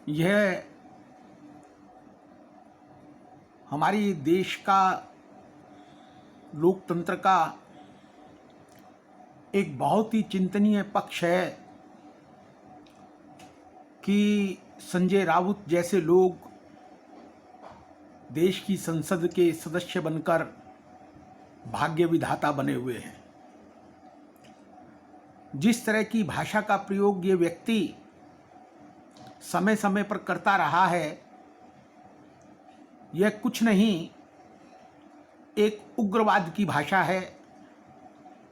यह हमारी देश का लोकतंत्र का एक बहुत ही चिंतनीय पक्ष है कि संजय राउत जैसे लोग देश की संसद के सदस्य बनकर भाग्य विधाता बने हुए हैं। जिस तरह की भाषा का प्रयोग ये व्यक्ति समय समय पर करता रहा है, यह कुछ नहीं, एक उग्रवाद की भाषा है,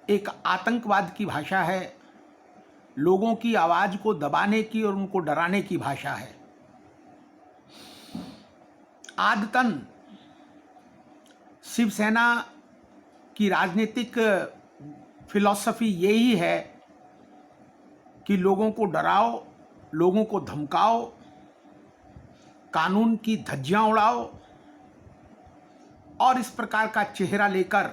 एक आतंकवाद की भाषा है, लोगों की आवाज़ को दबाने की और उनको डराने की भाषा है। आदतन शिवसेना की राजनीतिक फिलॉसफी यही है कि लोगों को डराओ, लोगों को धमकाओ, कानून की धज्जियां उड़ाओ और इस प्रकार का चेहरा लेकर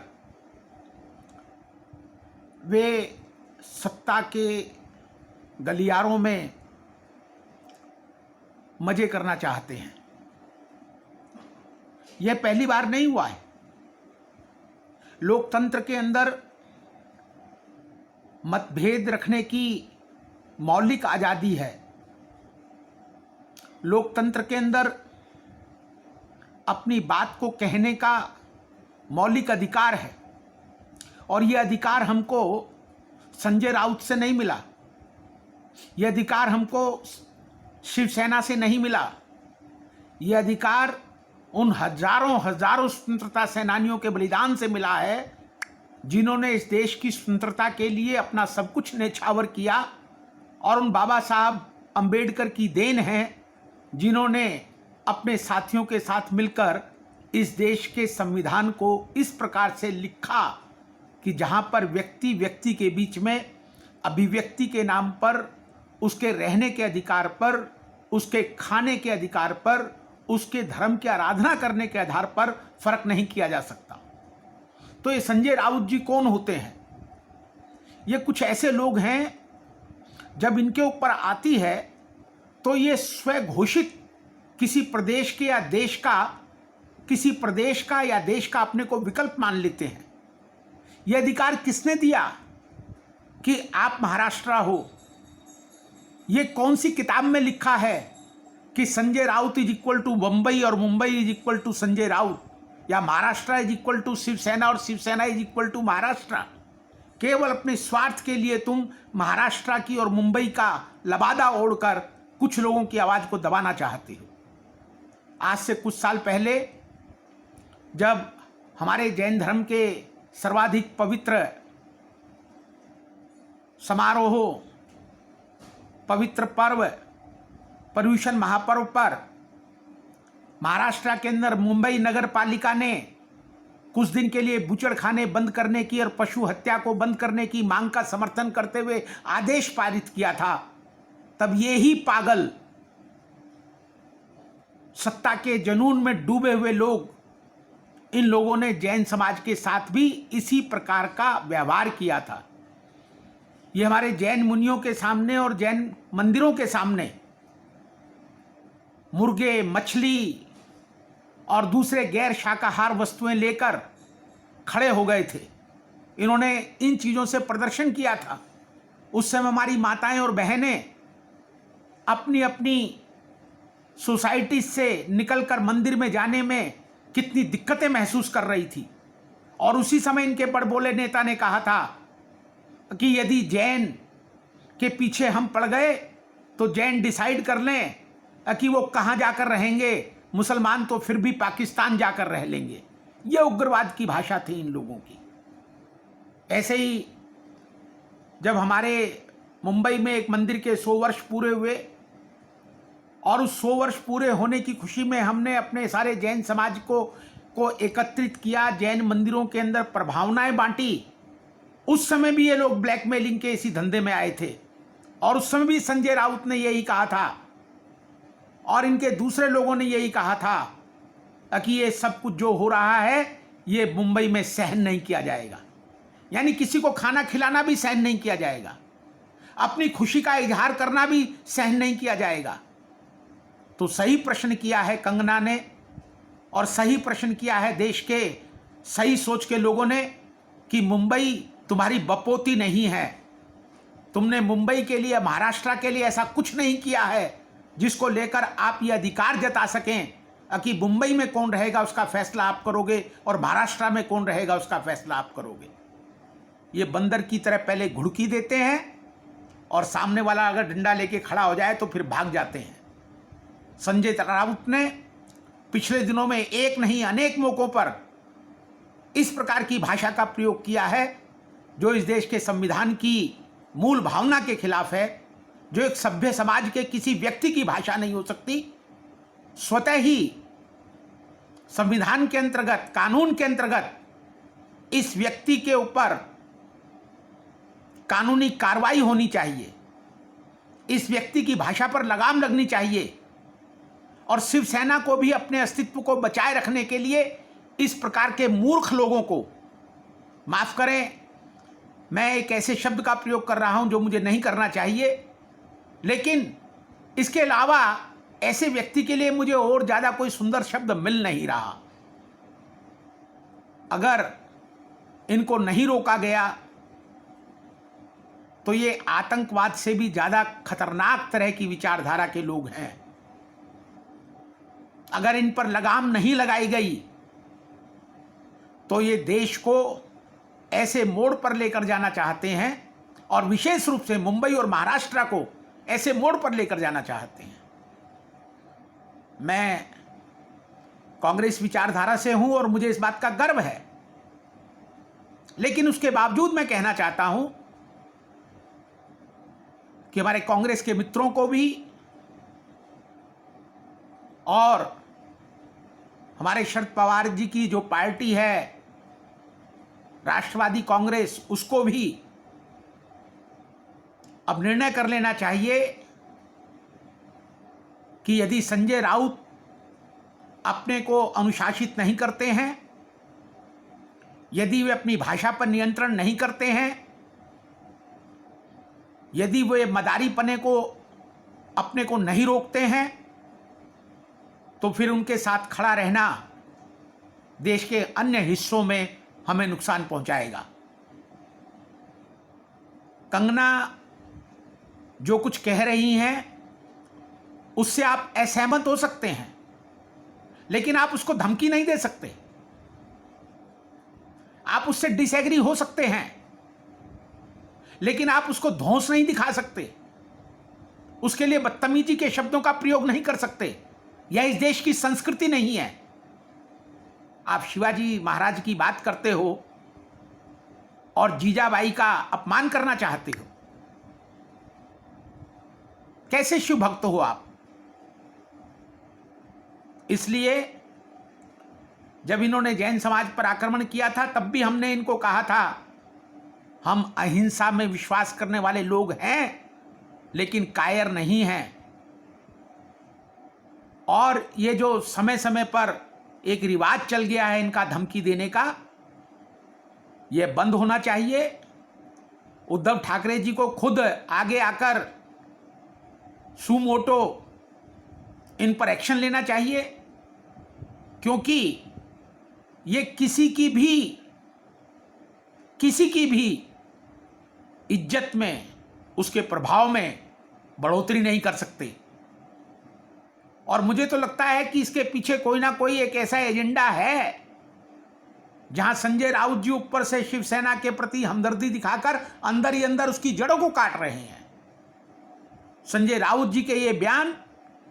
वे सत्ता के गलियारों में मजे करना चाहते हैं। यह पहली बार नहीं हुआ है। लोकतंत्र के अंदर मतभेद रखने की मौलिक आज़ादी है। लोकतंत्र के अंदर अपनी बात को कहने का मौलिक अधिकार है और यह अधिकार हमको संजय राउत से नहीं मिला, यह अधिकार हमको शिवसेना से नहीं मिला, यह अधिकार उन हजारों हजारों स्वतंत्रता सेनानियों के बलिदान से मिला है जिन्होंने इस देश की स्वतंत्रता के लिए अपना सब कुछ न्यौछावर किया। और उन बाबा साहब अंबेडकर की देन है जिन्होंने अपने साथियों के साथ मिलकर इस देश के संविधान को इस प्रकार से लिखा कि जहां पर व्यक्ति व्यक्ति के बीच में अभिव्यक्ति के नाम पर, उसके रहने के अधिकार पर, उसके खाने के अधिकार पर, उसके धर्म की आराधना करने के आधार पर फर्क नहीं किया जा सकता। तो ये संजय राउत जी कौन होते हैं? ये कुछ ऐसे लोग हैं जब इनके ऊपर आती है तो ये स्वघोषित किसी प्रदेश के या देश का, किसी प्रदेश का या देश का अपने को विकल्प मान लेते हैं। यह अधिकार किसने दिया कि आप महाराष्ट्र हो? ये कौन सी किताब में लिखा है कि Sanjay Raut is equal to Mumbai और Mumbai is equal to Sanjay Raut, या Maharashtra is equal to Shiv Sena और Shiv Sena is equal to Maharashtra? केवल अपने स्वार्थ के लिए तुम महाराष्ट्र की और मुंबई का लबादा ओढ़कर कुछ लोगों की आवाज़ को दबाना चाहते हो। आज से कुछ साल पहले जब हमारे जैन धर्म के सर्वाधिक पवित्र समारोह, पवित्र पर्व पर्यूषण महापर्व पर महाराष्ट्र के अंदर मुंबई नगर पालिका ने कुछ दिन के लिए बूचड़खाने बंद करने की और पशु हत्या को बंद करने की मांग का समर्थन करते हुए आदेश पारित किया था, तब ये ही पागल, सत्ता के जुनून में डूबे हुए लोग, इन लोगों ने जैन समाज के साथ भी इसी प्रकार का व्यवहार किया था। ये हमारे जैन मुनियों के सामने और जैन मंदिरों के सामने मुर्गे, मछली और दूसरे गैर शाकाहार वस्तुएं लेकर खड़े हो गए थे। इन्होंने इन चीज़ों से प्रदर्शन किया था। उस समय हमारी माताएं और बहनें अपनी अपनी सोसाइटी से निकलकर मंदिर में जाने में कितनी दिक्कतें महसूस कर रही थी। और उसी समय इनके बड़बोले नेता ने कहा था कि यदि जैन के पीछे हम पड़ गए तो जैन डिसाइड कर लें कि वो कहाँ जाकर रहेंगे, मुसलमान तो फिर भी पाकिस्तान जाकर रह लेंगे। यह उग्रवाद की भाषा थी इन लोगों की। ऐसे ही जब हमारे मुंबई में एक मंदिर के 100 वर्ष पूरे हुए और उस 100 वर्ष पूरे होने की खुशी में हमने अपने सारे जैन समाज को एकत्रित किया, जैन मंदिरों के अंदर प्रभावनाएं बांटी, उस समय भी ये लोग ब्लैकमेलिंग के इसी धंधे में आए थे। और उस समय भी संजय राउत ने यही कहा था और इनके दूसरे लोगों ने यही कहा था कि ये सब कुछ जो हो रहा है ये मुंबई में सहन नहीं किया जाएगा। यानी किसी को खाना खिलाना भी सहन नहीं किया जाएगा, अपनी खुशी का इजहार करना भी सहन नहीं किया जाएगा। तो सही प्रश्न किया है कंगना ने, और सही प्रश्न किया है देश के सही सोच के लोगों ने कि मुंबई तुम्हारी बपोती नहीं है। तुमने मुंबई के लिए, महाराष्ट्र के लिए ऐसा कुछ नहीं किया है जिसको लेकर आप ये अधिकार जता सकें कि मुंबई में कौन रहेगा उसका फैसला आप करोगे और महाराष्ट्र में कौन रहेगा उसका फैसला आप करोगे। ये बंदर की तरह पहले घुड़की देते हैं और सामने वाला अगर डंडा लेके खड़ा हो जाए तो फिर भाग जाते हैं। संजय राउत ने पिछले दिनों में एक नहीं अनेक मौकों पर इस प्रकार की भाषा का प्रयोग किया है जो इस देश के संविधान की मूल भावना के खिलाफ है, जो एक सभ्य समाज के किसी व्यक्ति की भाषा नहीं हो सकती। स्वतः ही संविधान के अंतर्गत, कानून के अंतर्गत इस व्यक्ति के ऊपर कानूनी कार्रवाई होनी चाहिए, इस व्यक्ति की भाषा पर लगाम लगनी चाहिए। और शिवसेना को भी अपने अस्तित्व को बचाए रखने के लिए इस प्रकार के मूर्ख लोगों को, माफ करें मैं एक ऐसे शब्द का प्रयोग कर रहा हूं जो मुझे नहीं करना चाहिए, लेकिन इसके अलावा ऐसे व्यक्ति के लिए मुझे और ज्यादा कोई सुंदर शब्द मिल नहीं रहा। अगर इनको नहीं रोका गया तो ये आतंकवाद से भी ज्यादा खतरनाक तरह की विचारधारा के लोग हैं। अगर इन पर लगाम नहीं लगाई गई तो ये देश को ऐसे मोड़ पर लेकर जाना चाहते हैं, और विशेष रूप से मुंबई और महाराष्ट्र को ऐसे मोड़ पर लेकर जाना चाहते हैं। मैं कांग्रेस विचारधारा से हूं और मुझे इस बात का गर्व है, लेकिन उसके बावजूद मैं कहना चाहता हूं कि हमारे कांग्रेस के मित्रों को भी और हमारे शरद पवार जी की जो पार्टी है राष्ट्रवादी कांग्रेस, उसको भी अब निर्णय कर लेना चाहिए कि यदि संजय राउत अपने को अनुशासित नहीं करते हैं, यदि वे अपनी भाषा पर नियंत्रण नहीं करते हैं, यदि वे मदारीपने को अपने को नहीं रोकते हैं, तो फिर उनके साथ खड़ा रहना देश के अन्य हिस्सों में हमें नुकसान पहुंचाएगा। कंगना जो कुछ कह रही हैं उससे आप असहमत हो सकते हैं, लेकिन आप उसको धमकी नहीं दे सकते। आप उससे डिसएग्री हो सकते हैं, लेकिन आप उसको धौंस नहीं दिखा सकते, उसके लिए बदतमीजी के शब्दों का प्रयोग नहीं कर सकते। यह इस देश की संस्कृति नहीं है। आप शिवाजी महाराज की बात करते हो और जीजाबाई का अपमान करना चाहते हो। कैसे शिव भक्त हो आप? इसलिए जब इन्होंने जैन समाज पर आक्रमण किया था तब भी हमने इनको कहा था हम अहिंसा में विश्वास करने वाले लोग हैं, लेकिन कायर नहीं हैं। और ये जो समय समय पर एक रिवाज चल गया है इनका धमकी देने का, यह बंद होना चाहिए। उद्धव ठाकरे जी को खुद आगे आकर सुमोटो इन पर एक्शन लेना चाहिए, क्योंकि ये किसी की भी इज्जत में, उसके प्रभाव में बढ़ोतरी नहीं कर सकते। और मुझे तो लगता है कि इसके पीछे कोई ना कोई एक ऐसा एजेंडा है जहां संजय राउत जी ऊपर से शिवसेना के प्रति हमदर्दी दिखाकर अंदर ही अंदर उसकी जड़ों को काट रहे हैं। संजय राउत जी के ये बयान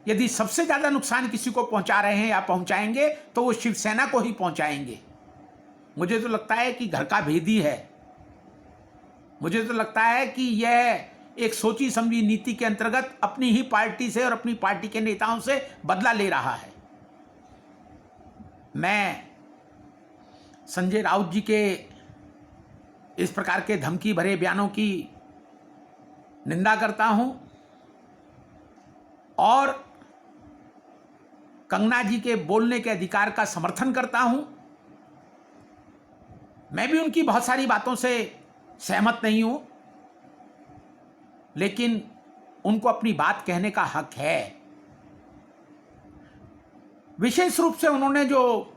यदि सबसे ज्यादा नुकसान किसी को पहुंचा रहे हैं या पहुंचाएंगे तो वो शिवसेना को ही पहुंचाएंगे। मुझे तो लगता है कि घर का भेदी है। मुझे तो लगता है कि यह एक सोची समझी नीति के अंतर्गत अपनी ही पार्टी से और अपनी पार्टी के नेताओं से बदला ले रहा है। मैं संजय राउत जी के इस प्रकार के धमकी भरे बयानों की निंदा करता हूं और कंगना जी के बोलने के अधिकार का समर्थन करता हूं। मैं भी उनकी बहुत सारी बातों से सहमत नहीं हूं, लेकिन उनको अपनी बात कहने का हक है। विशेष रूप से उन्होंने जो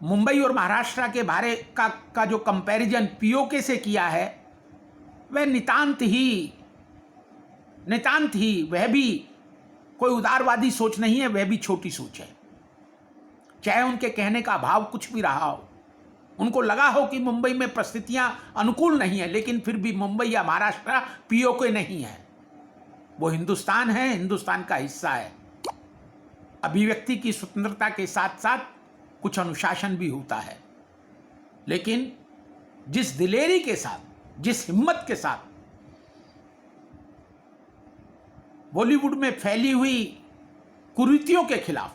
मुंबई और महाराष्ट्र के बारे का जो कंपैरिजन पीओके से किया है, वह नितांत ही वह भी कोई उदारवादी सोच नहीं है, वह भी छोटी सोच है। चाहे उनके कहने का भाव कुछ भी रहा हो, उनको लगा हो कि मुंबई में परिस्थितियां अनुकूल नहीं है, लेकिन फिर भी मुंबई या महाराष्ट्र पीओके नहीं है, वो हिंदुस्तान है, हिंदुस्तान का हिस्सा है। अभिव्यक्ति की स्वतंत्रता के साथ साथ कुछ अनुशासन भी होता है, लेकिन जिस दिलेरी के साथ, जिस हिम्मत के साथ बॉलीवुड में फैली हुई कुरीतियों के खिलाफ,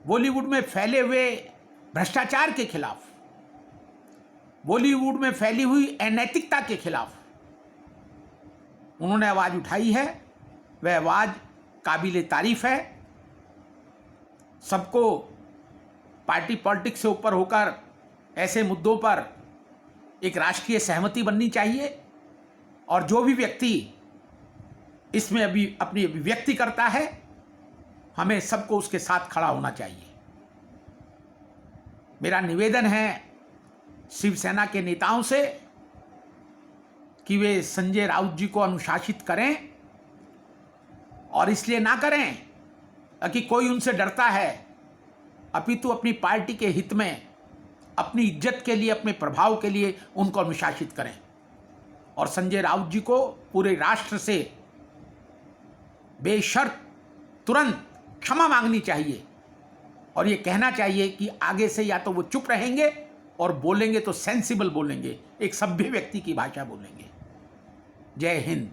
बॉलीवुड में फैले हुए भ्रष्टाचार के खिलाफ, बॉलीवुड में फैली हुई अनैतिकता के खिलाफ उन्होंने आवाज उठाई है, वह आवाज काबिले तारीफ है। सबको पार्टी पॉलिटिक्स से ऊपर होकर ऐसे मुद्दों पर एक राष्ट्रीय सहमति बननी चाहिए, और जो भी व्यक्ति इसमें अभी अपनी अभिव्यक्ति करता है, हमें सबको उसके साथ खड़ा होना चाहिए। मेरा निवेदन है शिवसेना के नेताओं से कि वे संजय राउत जी को अनुशासित करें, और इसलिए ना करें कि कोई उनसे डरता है, अपितु अपनी पार्टी के हित में, अपनी इज्जत के लिए, अपने प्रभाव के लिए उनको अनुशासित करें। और संजय राउत जी को पूरे राष्ट्र से बेशर्त तुरंत क्षमा मांगनी चाहिए, और ये कहना चाहिए कि आगे से या तो वो चुप रहेंगे, और बोलेंगे तो सेंसिबल बोलेंगे, एक सभ्य व्यक्ति की भाषा बोलेंगे। जय हिंद।